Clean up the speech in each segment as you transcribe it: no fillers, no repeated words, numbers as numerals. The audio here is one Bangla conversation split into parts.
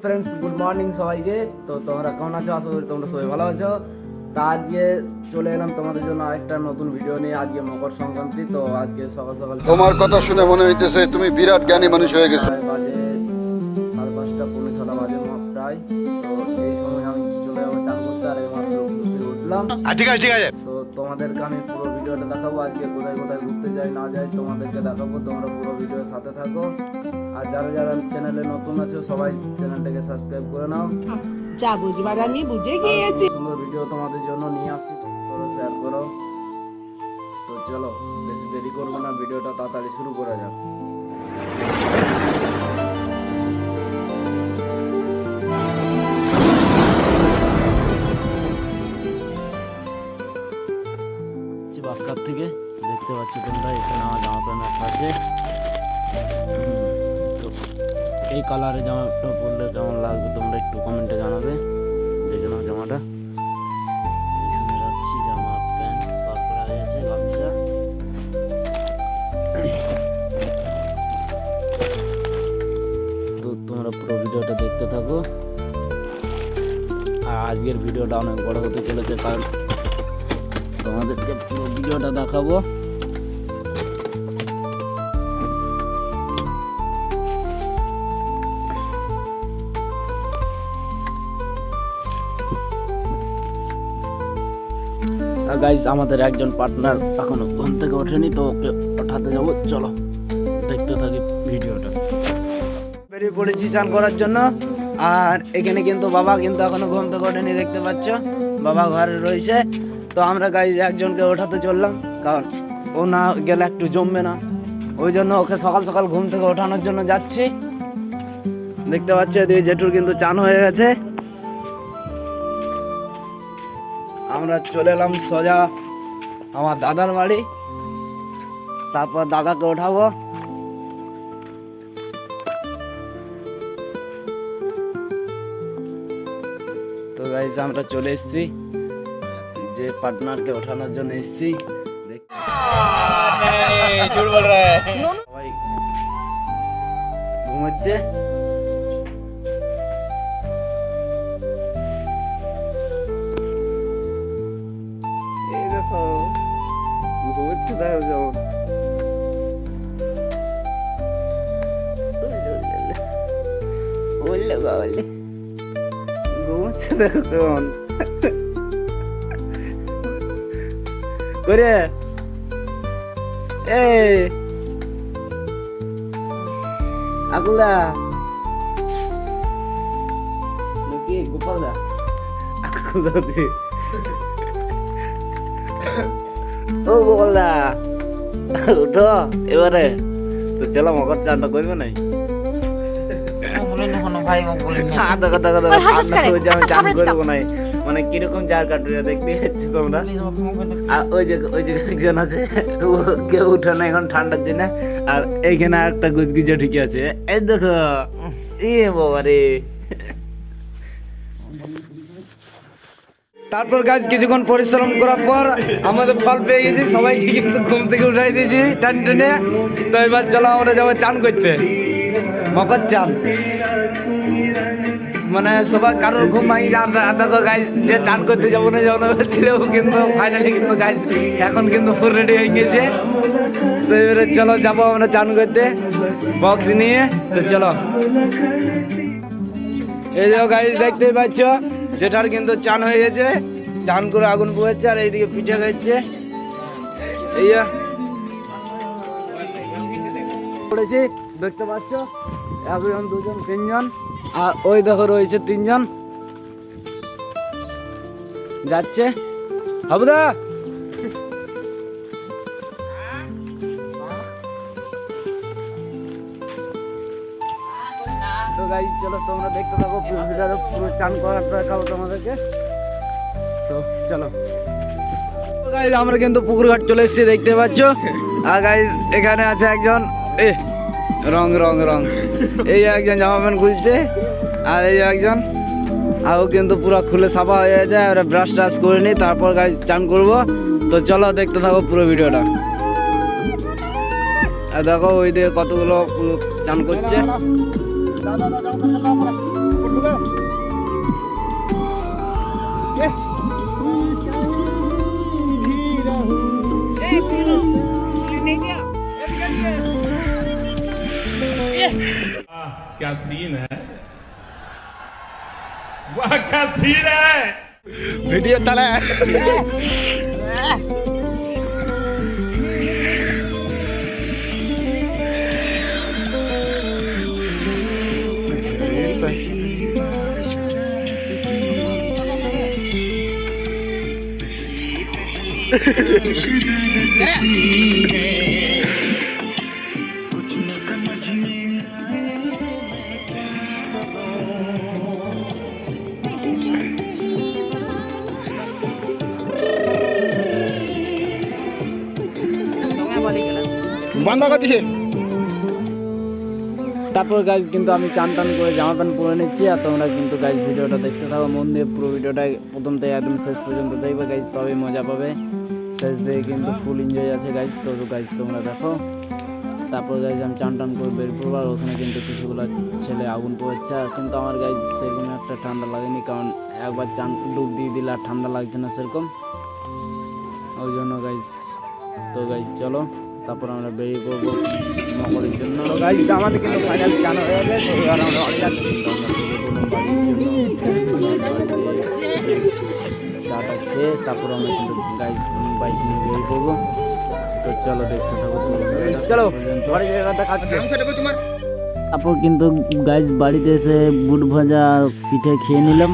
ফ্রেন্ডস, গুড মর্নিং সবাইকে। তো তোমরা কেমন আছো? আশা করি তোমরা সবাই ভালো আছো। তা আজকে চলে এলাম তোমাদের জন্য আরেকটা নতুন ভিডিও নিয়ে। আজকে মকর সংক্রান্তি, তো আজকে সকাল সকাল তোমার কথা শুনে মনে হইতেছে তুমি বিরাট জ্ঞানী মানুষ হয়ে গেছো। বাজে 5:30 পৌনে 6টা বাজে প্রায়। তো এই সময় আমি চলে যাবো চান করতে, আর এইমাত্র উঠলাম। ঠিক আছে তো তোমাদেরকে আমি পুরো ভিডিওটা দেখাবো, আজকে কোথায় কোথায় ঘুরতে যাই না যাই তোমাদেরকে দেখাবো। তোমরা পুরো ভিডিওর সাথে থাকো। আর যারা যারা চ্যানেলে নতুন আছো সবাই চ্যানেলটাকে সাবস্ক্রাইব করে নাও। যা বুঝবার আমি বুঝে গিয়েছি। সুন্দর ভিডিও তোমাদের জন্য নিয়ে আসছি, করো, শেয়ার করো। তো চলো, বেশি দেরি করবো না, ভিডিওটা তাড়াতাড়ি শুরু করা যাক। বাসকার থেকে দেখতে পাচ্ছ তোমরা, এখানে আমার জামা প্যান্ট আছে। তো এই কালারে জামাটা পরলে কেমন লাগবে তোমরা একটু কমেন্টে জানাবে। দেখে নাও জামাটা, এখানে রাখছি জামা প্যান্ট পার করা হয়েছে, গামছা। তো তোমরা পুরো ভিডিওটা দেখতে থাকো। আর আজকের ভিডিওটা অনেক বড় হতে চলেছে, কারণ তোমাদেরকে পুরো ভিডিওটা দেখাবো। গাইজ, আমাদের একজন পার্টনার এখনো ঘুম থেকে ওঠেনি, তো ওকে ওঠাতে যাবো। চলো দেখতে থাকি ভিডিওটা। বেরিয়ে পড়েছি চান করার জন্য। আর এখানে কিন্তু বাবা কিন্তু এখনো ঘুম থেকে ওঠেনি, দেখতে পাচ্ছ বাবা ঘরে রয়েছে। তো আমরা গাইজ একজনকে ওঠাতে চললাম, কারণ ও না গেলে একটু জমবে না, ওই জন্য ওকে সকাল সকাল ঘুম থেকে ওঠানোর জন্য যাচ্ছি। দেখতে পাচ্ছ এদিকে জেঠুর কিন্তু চান হয়ে গেছে। আমরা চলে এলাম সোজা আমার দাদার বাড়ি, তারপর দাদাকে ওঠাবো। তো গাইজ, আমরা চলে এসেছি, যে পার্টনারকে ওঠানোর জন্য এসেছি। সবাই ঘুমাচ্ছে। এই দেখো ঘুমাচ্ছে, দেখো কেমন বললে বাবলে ঘুমাচ্ছে, দেখো কেমন করে। আকুলদা নাকি গোপালদা? আকুলদা ও গোপালদা উঠো এবারে। তো চলো মকর চানটা করবে নাই? মানে কিরকম জার কাটুরিয়া দেখতে পাচ্ছি তোমরা। আর ওই যে একজন আছে, কেউ উঠে না এখন ঠান্ডার দিন। আর এইখানে একটা গুজগুজে ঠিকই আছে, এই দেখো। এ বাবা রে। তারপর গাছ কিছুক্ষণ পরিশ্রম করার পর আমাদের ফল পেয়ে গেছি, সবাইকে কিন্তু ঘুম থেকে উঠাই দিয়েছি টান টেনে। তো এবার চলো আমরা যাবো চান করতে, মকর চান। মানে সবাই কারোর ঘুম ভাঙি দেখো গাইজ, যে চান করতে যাবো না ছিল, কিন্তু ফাইনালি কিন্তু গাইজ এখন কিন্তু ফুল রেডি হয়ে গেছে। তো এবারে চলো যাবো আমরা চান করতে বক্স নিয়ে। তো চলো, এই যে গাইজ দেখতেই পাচ্ছ যেটার কিন্তু চান হয়ে গেছে, চান করে আগুন পোহাচ্ছে, আর এইদিকে পিঠে খাচ্ছে। এই পড়েছি দেখতে পাচ্ছ, একজন দুজন তিনজন, আর ওই দেখো রয়েছে তিনজন যাচ্ছে। হাবুদা তো গাইজ চলো তোমরা দেখতে থাকো, পুরো চান করাটা দেখাবো তোমাদেরকে। তো চলো গাইজ, আমরা কিন্তু পুকুর ঘাট চলে এসেছি, দেখতে পাচ্ছ। আর গাইজ এখানে আছে একজন রং রং রং, এই একজন জামা প্যান্ট খুলছে, আর এই একজন আর ও কিন্তু পুরো খুলে সাফা হয়ে যায়। আর ব্রাশ ট্রাশ করে নিই, তারপর গাইজ চান করবো। তো চলো দেখতে থাকো পুরো ভিডিওটা। আর দেখো ওই দিকে কতগুলো চান করছে। क्या सीन है, वाह क्या सीन है। ভিডিও তালা বন্ধ করে দিছে। তারপর গাইজ কিন্তু আমি চান টান করে জামা প্যান্ট পরে নিচ্ছি, আর তোমরা কিন্তু গাইজ ভিডিওটা দেখতে থাকো মন দিয়ে, পুরো ভিডিওটা প্রথম থেকে একদম শেষ পর্যন্ত দেখবে গাইজ, তবেই মজা পাবে। শেষ দিয়ে কিন্তু ফুল এনজয় আছে গাইজ, তো গাইজ তোমরা দেখো। তারপর গাইজ আমি চান টান করে বের করবো, আর ওখানে কিন্তু কিছুগুলো ছেলে আগুন পড়ছে, আর কিন্তু আমার গাইজ সেরকম একটা ঠান্ডা লাগেনি, কারণ একবার চান ডুব দিয়ে দিলে আর ঠান্ডা লাগছে না সেরকম, ওই জন্য গাইজ। তো গাইজ চলো তারপর আমরা বেরিয়ে পড়বো মকরের জন্য। গাইজ আমাদের কিন্তু ফাইনাল চান হয়ে গেছে, এবার আমরা বাড়ি যাচ্ছি, চাটা খেয়ে তারপর আমরা কিন্তু গাইজ বাইক নিয়ে বেরিয়ে পড়বো। তো চলো দেখতে থাকো, চলো তারপর কিন্তু গাইজ বাড়িতে এসে বুট ভাজা আর পিঠে খেয়ে নিলাম,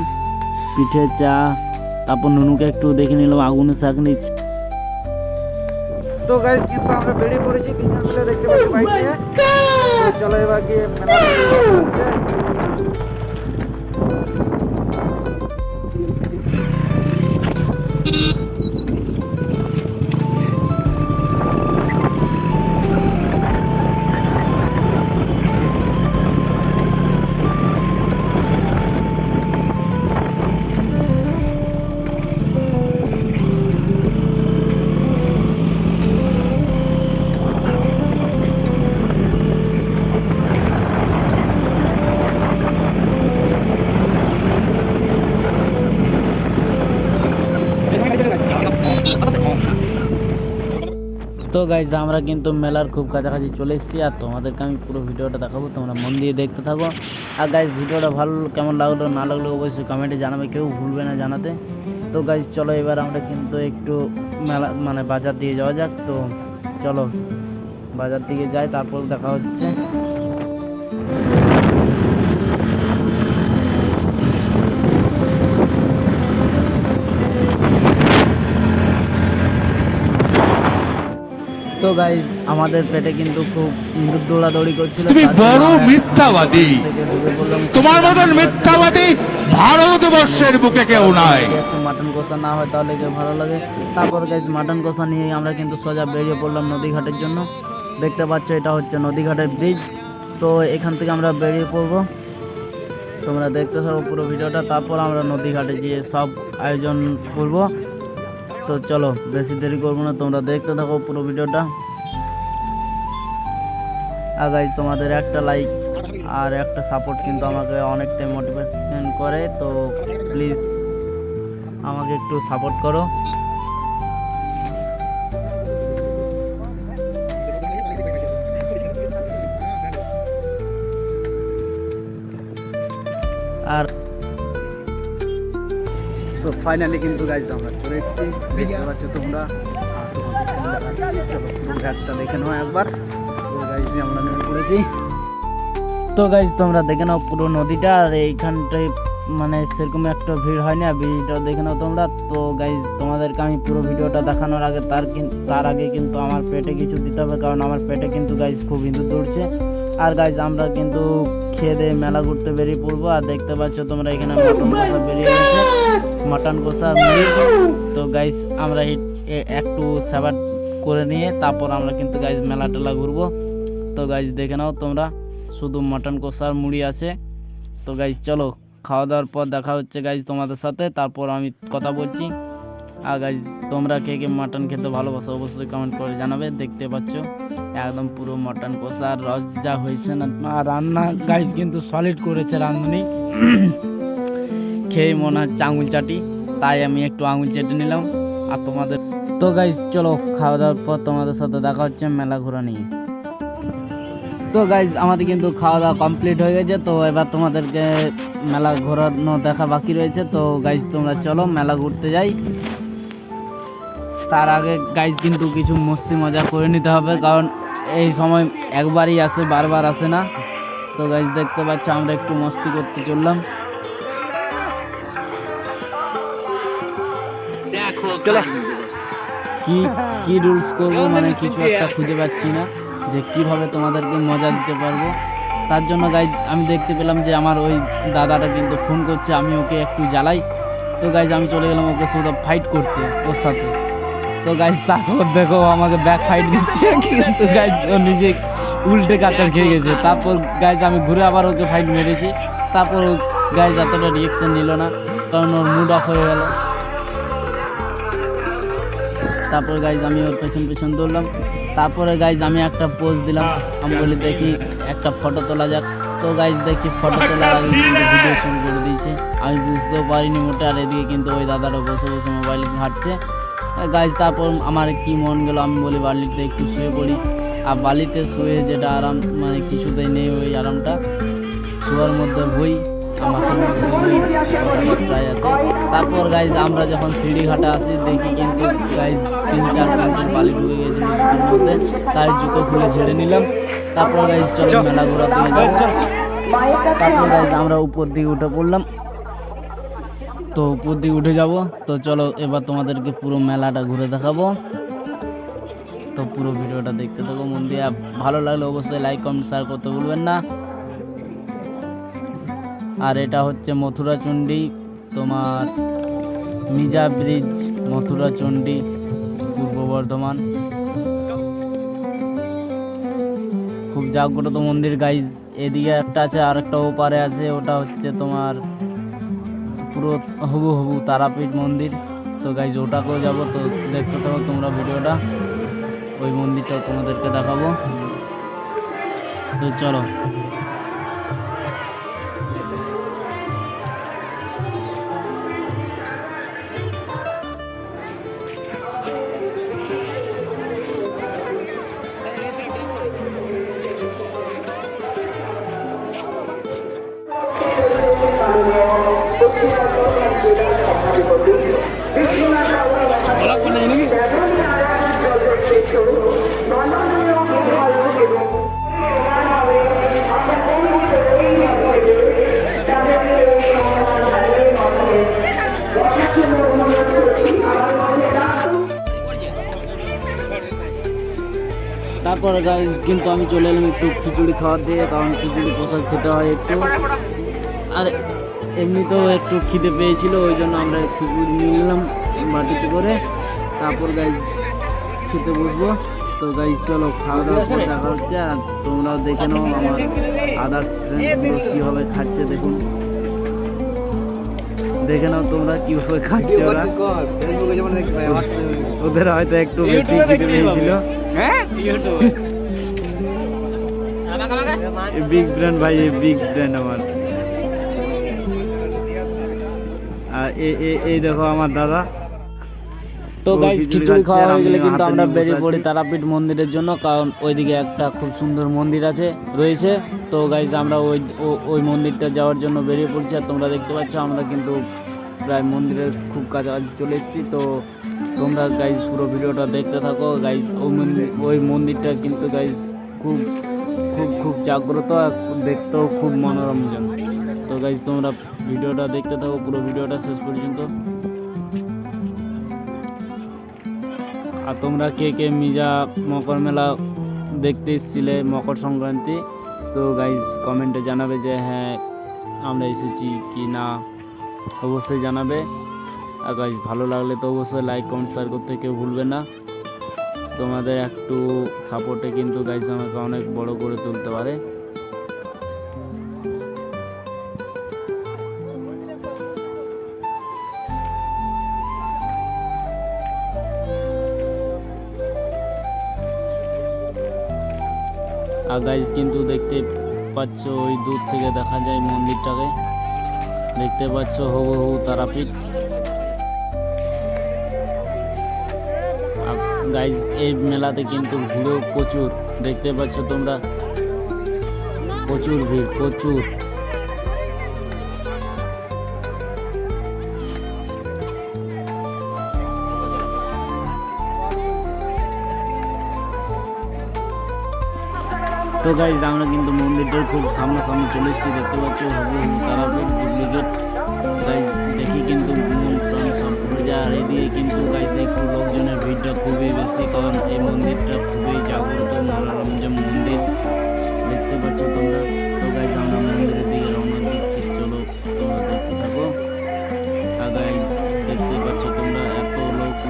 পিঠে চা, তারপর নুনুকে একটু দেখে নিলাম আগুনে শাক নিচ্ছে। তো গাইজ কিন্তু আমরা বেরিয়ে পড়েছি তিনজন মিলে, দেখতে পাচ্ছি বাইক নিয়ে। চলো এবার গিয়ে তো গাইজ আমরা কিন্তু মেলার খুব কাছাকাছি চলে এসেছি, আর তোমাদেরকে আমি পুরো ভিডিওটা দেখাবো, তোমরা মন দিয়ে দেখতে থাকো। আর গাইজ ভিডিওটা ভালো কেমন লাগলো না লাগলো অবশ্যই কমেন্টে জানাবে, কেউ ভুলবে না জানাতে। তো গাইজ চলো এবার আমরা কিন্তু একটু মেলা মানে বাজার দিয়ে যাওয়া যাক। তো চলো বাজার দিকে যাই, তারপর দেখা হচ্ছে। তো গাইজ আমাদের পেটে কিন্তু খুব দৌড়াদৌড়ি করছিল, তুমি বড় মিথ্যাবাদী, তোমার মতন মিথ্যাবাদী ভারতবর্ষের বুকে কেউ নাই। একটু মাটন কষা না হয় তাহলে কি ভালো লাগে। তারপর গাইজ মাটন কষা নিয়ে আমরা কিন্তু সোজা বেরিয়ে পড়লাম নদীঘাটের জন্য। দেখতে পাচ্ছ এটা হচ্ছে নদীঘাটের ব্রিজ, তো এখান থেকে আমরা বেরিয়ে পড়বো, তোমরা দেখতে থাকো পুরো ভিডিওটা। তারপর আমরা নদীঘাটে গিয়ে সব আয়োজন করবো। তো চলো বেশি দেরি করবো না, তোমরা দেখতে থাকো পুরো ভিডিওটা। আর গাইজ তোমাদের একটা লাইক আর একটা সাপোর্ট কিন্তু আমাকে অনেকটাই মোটিভেশন করে, তো প্লিজ আমাকে একটু সাপোর্ট করো। আর তো ফাইনালি কিন্তু গাইজ আমরা চলে এসেছি, দেখতে পাচ্ছ তোমরা, আর তোমাদের পুরো ঘাটটা দেখে নাও একবার। তো গাইজ আমরা নেমে পড়েছি। তো গাইজ তোমরা দেখে নাও পুরো নদীটা, আর এইখানটায় মানে সেরকম একটা ভিড় হয় না, ভিড়টা দেখে নাও তোমরা। তো গাইজ তোমাদেরকে আমি পুরো ভিডিওটা দেখানোর আগে তার আগে কিন্তু আমার পেটে কিছু দিতে হবে, কারণ আমার পেটে কিন্তু গাইজ খুব ইঁদুর দৌড়ছে। আর গাইজ আমরা কিন্তু খেয়ে দিয়ে মেলা ঘুরতে বেরিয়ে পড়বো। আর দেখতে পাচ্ছ তোমরা এখানে মটন কষা বেরিয়ে গেছে, মটন কষা মুড়ি। তো গাইজ আমরা একটু সাবাট করে নিয়ে তারপর আমরা কিন্তু গাইজ মেলা টেলা ঘুরবো। তো গাইজ দেখে নাও তোমরা, শুধু মটন কষার মুড়ি আছে। তো গাইজ চলো খাওয়া দাওয়ার পর দেখা হচ্ছে গাইজ তোমাদের সাথে, তারপর আমি কথা বলছি। আর গাইজ তোমরা কে কে মাটন খেতে ভালোবাসো অবশ্যই কমেন্ট করে জানাবে। দেখতে পাচ্ছ একদম পুরো মটন কষার রস যা হয়েছে না, আর রান্না গাইজ কিন্তু সলিড করেছে রাঁধুনি, খেয়ে মনে হচ্ছে আঙুল চাটি, তাই আমি একটু আঙুল চেটে নিলাম। আর তোমাদের তো গাইজ চলো খাওয়া দাওয়ার পর তোমাদের সাথে দেখা হচ্ছে মেলা ঘোরা নিয়ে। তো গাইজ আমাদের কিন্তু খাওয়া দাওয়া কমপ্লিট হয়ে গেছে, তো এবার তোমাদেরকে মেলা ঘোরানো দেখা বাকি রয়েছে। তো গাইজ তোমরা চলো মেলা ঘুরতে যাই। তার আগে গাইজ কিন্তু কিছু মস্তি মজা করে নিতে হবে, কারণ এই সময় একবারই আসে, বারবার আসে না। তো গাইজ দেখতে পাচ্ছ আমরা একটু মস্তি করতে চললাম। চলো কি কি রুলস করবো, মানে কিছু একটা খুঁজে পাচ্ছি না যে কিভাবে তোমাদেরকে মজা দিতে পারবো। তার জন্য গাইজ আমি দেখতে পেলাম যে আমার ওই দাদাটা কিন্তু ফোন করছে, আমি ওকে একটু জ্বালাই। তো গাইজ আমি চলে গেলাম ওকে শুধু ফাইট করতে ওর সাথে। তো গাইজ তারপর দেখো আমাকে ব্যাক ফাইট দিচ্ছে, কিন্তু গাইজ ও নিজে উল্টে কাচার খেয়ে গেছে। তারপর গাইজ আমি ঘুরে আবার ওকে ফাইট মেরেছি। তারপর গাইজ এতটা রিয়েকশন নিল না, কারণ ওর মুড অফ হয়ে গেল। তারপর গাইজ আমি ওর পেছন পেছন দৌড়লাম। তারপরে গাইজ আমি একটা পোজ দিলাম, আমি বলি দেখি একটা ফটো তোলা যাক। তো গাইজ দেখছি ফটো তোলার আগে কিন্তু ভিডিও শুরু করে দিয়েছে, আমি বুঝতেও পারিনি মোটে। আর এদিকে কিন্তু ওই দাদারা বসে বসে মোবাইল ঘাঁটছে। গাইজ তারপর আমার কি মন গেল, আমি বলি বালিতে একটু শুয়ে পড়ি। আর বালিতে শুয়ে যেটা আরাম, মানে কিছুতেই নেই ওই আরামটা। শোয়ার মধ্যে বই মাছের মধ্যে প্রায় আছে। তারপর গাইজ আমরা যখন সিঁড়িঘাটা আসি দেখি কিন্তু গাইজ 3-4 কুইন্টাল বালি ঢুকে গেছিল জুতোর মধ্যে। তাই জুতো খুলে ছেড়ে নিলাম। তারপর গাইজ চলো মেলা ঘোরার দিকে যাই। তারপর গাইজ আমরা উপর দিকে উঠে পড়লাম। তো উপর দিকে উঠে যাব। তো চলো এবার তোমাদেরকে পুরো মেলাটা ঘুরে দেখাবো। তো পুরো ভিডিওটা দেখতে থাকো মন দিয়ে। ভালো লাগলে অবশ্যই লাইক কমেন্ট শেয়ার করতে ভুলবেন না। আর এটা হচ্ছে মথুরাচণ্ডী, তোমার মিজা ব্রিজ, মথুরাচণ্ডী, পূর্ব বর্ধমান। খুব জাগ্রত মন্দির গাইজ। এদিকে একটা আছে, আর একটা ওপারে আছে, ওটা হচ্ছে তোমার পুরো হুবহু তারাপীঠ মন্দির। তো গাইজ ওটাকেও যাবো। তো দেখতে থাকো তোমরা ভিডিওটা, ওই মন্দিরটাও তোমাদেরকে দেখাবো। তো চলো। তারপরে গাইজ কিন্তু আমি চলে এলাম একটু খিচুড়ি খাওয়ার দিয়ে, কারণ খিচুড়ি প্রসাদ খেতে হয় একটু। আর এমনিতেও একটু খিদে পেয়েছিল, ওই জন্য আমরা খিচুড়ি নিয়ে নিলাম বাটিতে করে। তারপর গাইজ খেতে বসবো। তো গাইজ চলো খাওয়া দাওয়া করে দেখা হচ্ছে। আর তোমরাও দেখে নাও আমার আদার্স ফ্রেন্ডসগুলো কীভাবে খাচ্ছে, দেখুন দেখে নাও তোমরা কীভাবে খাচ্ছে ওরা। ওদের হয়তো একটু বেশি খিদে পেয়েছিল। বিগ ব্র্যান্ড ভাই, বিগ ব্র্যান্ড আমার। আর এই দেখো আমার দাদা। তো গাইস খিচুড়ি খাওয়া হয়ে গেলে কিন্তু আমরা বেরিয়ে পড়ি তারাপীঠ মন্দিরের জন্য, কারণ ওইদিকে একটা খুব সুন্দর মন্দির রয়েছে। তো গাইস আমরা ওই মন্দিরটা যাওয়ার জন্য বেরিয়ে পড়ছি। আর তোমরা দেখতে পাচ্ছ আমরা কিন্তু প্রায় মন্দিরের খুব কাছাকাছি চলে এসেছি। তো তোমরা গাইজ পুরো ভিডিওটা দেখতে থাকো। গাইজ ওই মন্দিরটা কিন্তু গাইজ খুব খুব খুব জাগ্রত, আর দেখতেও খুব মনোরঞ্জন। তো গাইজ তোমরা ভিডিওটা দেখতে থাকো, পুরো ভিডিওটা শেষ পর্যন্ত। আর তোমরা কে কে মিজা মকর মেলা দেখতে এসেছিলে মকর সংক্রান্তি, তো গাইজ কমেন্টে জানাবে যে হ্যাঁ আমরা এসেছি কি না, অবশ্যই জানাবে। আর গাইজ ভালো লাগলে তো অবশ্যই লাইক কমেন্ট শেয়ার করতে কেউ ভুলবে না। তোমাদের একটু সাপোর্টে কিন্তু গাইজ আমাকে অনেক বড় করে তুলতে পারে। আর গাইজ কিন্তু দেখতে পাচ্ছ ওই দূর থেকে দেখা যায় মন্দিরটাকে, দেখতে পাচ্ছ হুবহু তারাপীঠ। গাইজ এই মেলাতে কিন্তু ভিড়ও প্রচুর, দেখতে পাচ্ছ তোমরা প্রচুর ভিড়, প্রচুর। তো গাইজ আমরা কিন্তু মন্দিরটার খুব সামনাসামনি চলে এসেছি, দেখতে পাচ্ছ হুবহু তারাপীঠ ডুপ্লিকেট। গাইজ দেখি কিন্তু মন প্রাণ সব ভরে যায়। আর এদিকে কিন্তু গাইজ একটু লোকজনের ভিড়টা খুবই বেশি, কারণ এই মন্দিরটা খুবই জাগ্রত মনোরঞ্জন মন্দির, দেখতে পাচ্ছ তোমরা। তো গাইজ আমরা মন্দিরের দিকে রওনা দিচ্ছি, চলো তোমরা দেখতে থাকো। আর গাইজ দেখতে পাচ্ছ তোমরা এত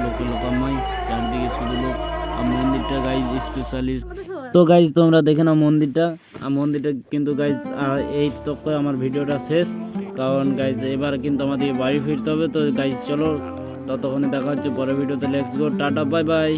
লোকে লোকাময়, চারদিকে শুধু লোক। আর মন্দিরটা গাইজ স্পেশালিস্ট। তো গাইজ তোমরা দেখে নাও মন্দিরটা। আর মন্দিরটা কিন্তু গাইজ এই তো আমার ভিডিওটা শেষ, কারণ গাইজ এবার কিন্তু আমাদেরকে বাড়ি ফিরতে হবে। তো গাইজ চলো, ততক্ষণে দেখা হচ্ছে পরের ভিডিওতে। Let's go, tata, bye bye.